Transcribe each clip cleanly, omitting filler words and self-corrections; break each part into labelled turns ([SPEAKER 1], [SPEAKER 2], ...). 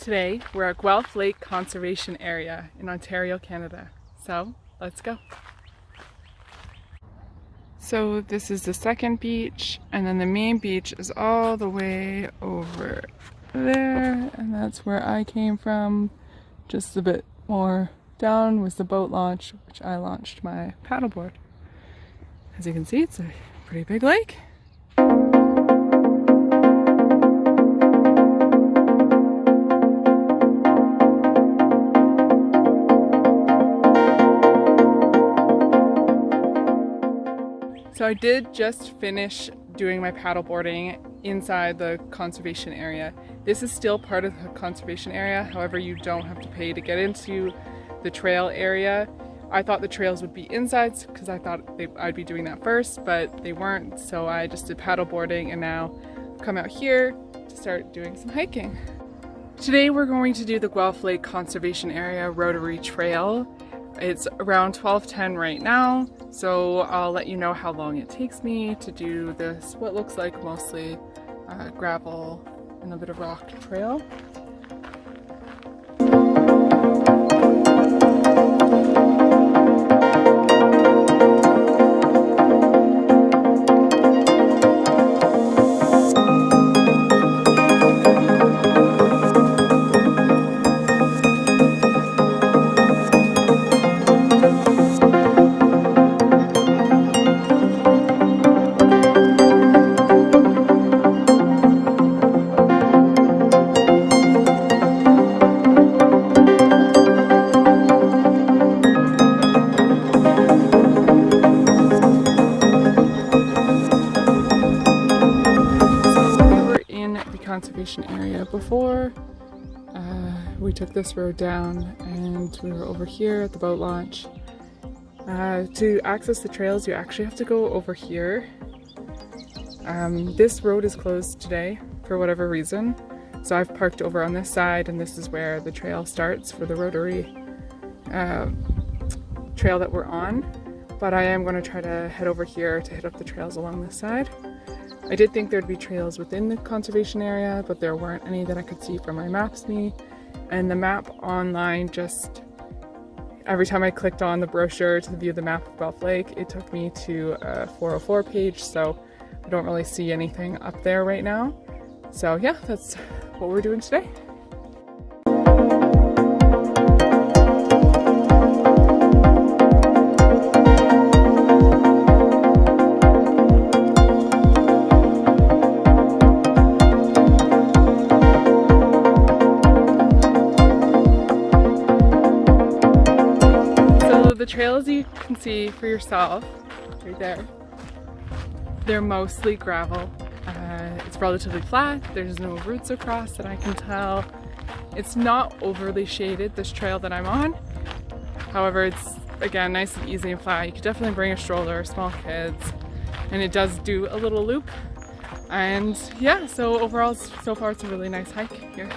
[SPEAKER 1] Today we're at Guelph Lake Conservation Area in Ontario, Canada. So let's go. So this is the second beach, and then the main beach is all the way over there, and that's where I came from. Just a bit more down was the boat launch, which I launched my paddleboard. As you can see, it's a pretty big lake. So I did just finish doing my paddleboarding inside the conservation area. This is still part of the conservation area, however you don't have to pay to get into the trail area. I thought the trails would be inside because I thought I'd be doing that first, but they weren't, so I just did paddleboarding and now I've come out here to start doing some hiking. Today we're going to do the Guelph Lake Conservation Area Rotary Trail. It's around 12:10 right now, so I'll let you know how long it takes me to do this, what looks like mostly gravel and a bit of rock trail. Conservation area before. We took this road down and we were over here at the boat launch. To access the trails you actually have to go over here. This road is closed today for whatever reason, so I've parked over on this side, and this is where the trail starts for the Rotary trail that we're on, but I am going to try to head over here to hit up the trails along this side. I did think there'd be trails within the conservation area, but there weren't any that I could see from my Maps.me. And the map online, just every time I clicked on the brochure to view the map of Guelph Lake, it took me to a 404 page, so I don't really see anything up there right now. So yeah, that's what we're doing today. The trails you can see for yourself right there, they're mostly gravel. It's relatively flat, there's no roots across that I can tell. It's not overly shaded, this trail that I'm on. However, it's again nice and easy and flat. You could definitely bring a stroller, small kids, and it does do a little loop. And yeah, so overall, so far it's a really nice hike here.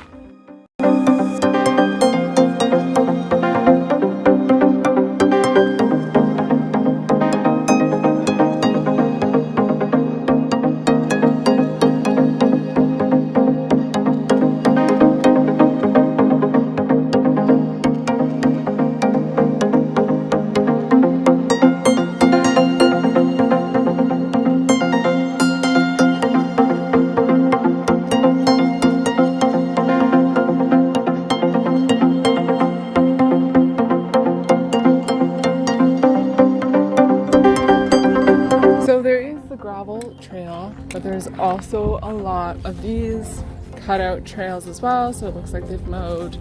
[SPEAKER 1] Gravel trail, but there's also a lot of these cutout trails as well, so it looks like they've mowed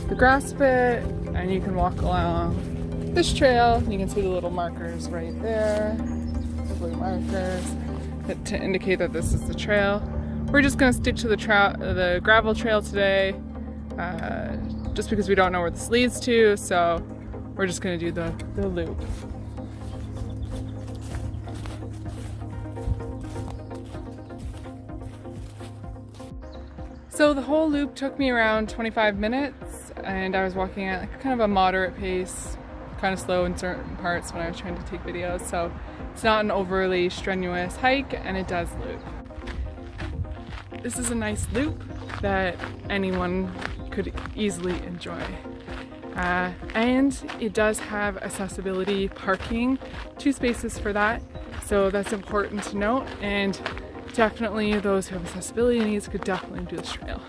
[SPEAKER 1] the grass a bit, and you can walk along this trail. You can see the little markers right there, the blue markers to indicate that this is the trail. We're just going to stick to the gravel trail today, just because we don't know where this leads to, so we're just going to do the loop. So the whole loop took me around 25 minutes, and I was walking at like kind of a moderate pace, kind of slow in certain parts when I was trying to take videos, so it's not an overly strenuous hike, and it does loop. This is a nice loop that anyone could easily enjoy. And it does have accessibility parking, 2 spaces for that, so that's important to note, and definitely those who have accessibility needs could definitely do this trail.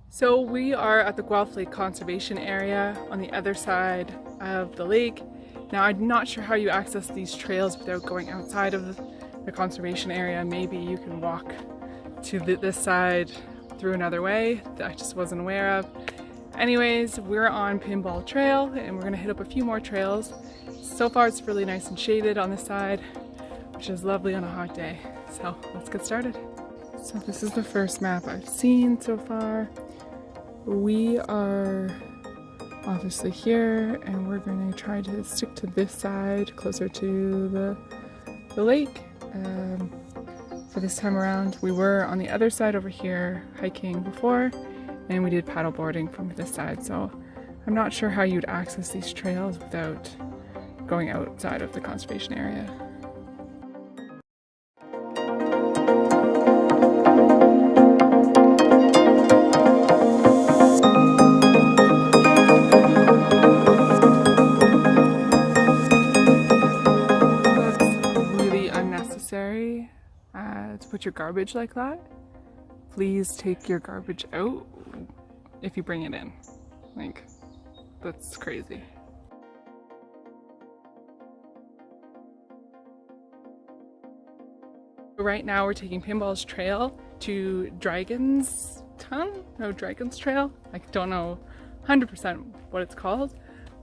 [SPEAKER 1] So we are at the Guelph Lake Conservation Area on the other side of the lake. Now I'm not sure how you access these trails without going outside of the conservation area. Maybe you can walk to this side through another way that I just wasn't aware of. Anyways, we're on Pinball Trail and we're gonna hit up a few more trails. So far it's really nice and shaded on this side, which is lovely on a hot day. So let's get started. So this is the first map I've seen so far. We are obviously here and we're going to try to stick to this side closer to the lake. For this time around, we were on the other side over here hiking before and we did paddle boarding from this side, so I'm not sure how you'd access these trails without going outside of the conservation area. To put your garbage like that. Please take your garbage out if you bring it in. Like, that's crazy. Right now we're taking Pinball's Trail to Dragon's Trail. I don't know 100% what it's called,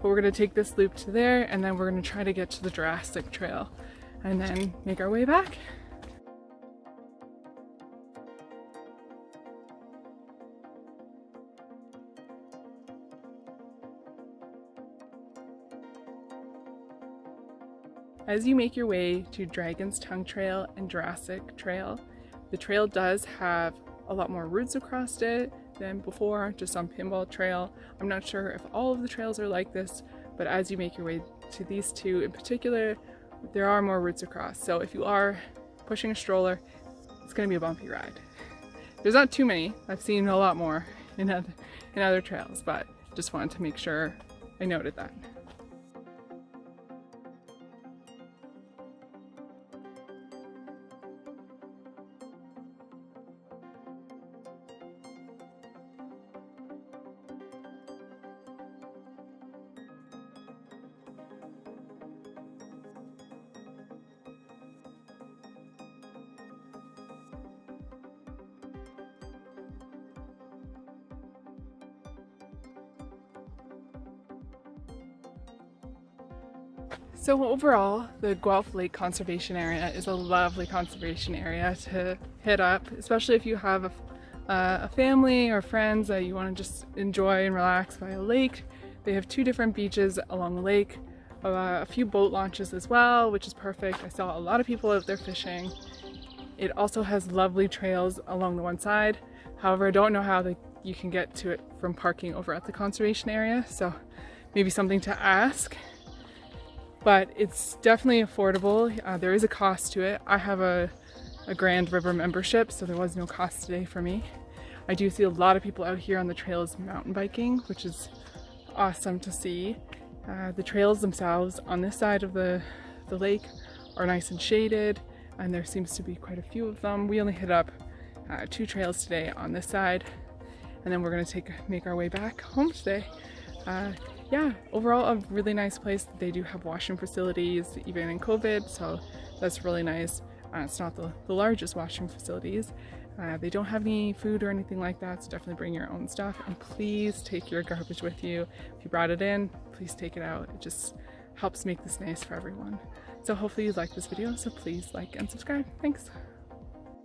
[SPEAKER 1] but we're gonna take this loop to there and then we're gonna try to get to the Jurassic Trail and then make our way back. As you make your way to Dragon's Tongue Trail and Jurassic Trail, the trail does have a lot more routes across it than before, just on Pinball Trail. I'm not sure if all of the trails are like this, but as you make your way to these two in particular, there are more routes across. So if you are pushing a stroller, it's going to be a bumpy ride. There's not too many. I've seen a lot more in other trails, but just wanted to make sure I noted that. So overall, the Guelph Lake Conservation Area is a lovely conservation area to hit up, especially if you have a family or friends that you want to just enjoy and relax by a lake. They have 2 different beaches along the lake, a few boat launches as well, which is perfect. I saw a lot of people out there fishing. It also has lovely trails along the one side. However, I don't know how you can get to it from parking over at the conservation area, so maybe something to ask. But it's definitely affordable. There is a cost to it. I have a Grand River membership, so there was no cost today for me. I do see a lot of people out here on the trails mountain biking, which is awesome to see. The trails themselves on this side of the lake are nice and shaded, and there seems to be quite a few of them. We only hit up 2 trails today on this side, and then we're gonna make our way back home today. Yeah, overall a really nice place. They do have washroom facilities even in COVID, so that's really nice. It's not the largest washroom facilities. They don't have any food or anything like that, so definitely bring your own stuff, and please take your garbage with you. If you brought it in, please take it out. It just helps make this nice for everyone. So hopefully you liked this video, so please like and subscribe. Thanks.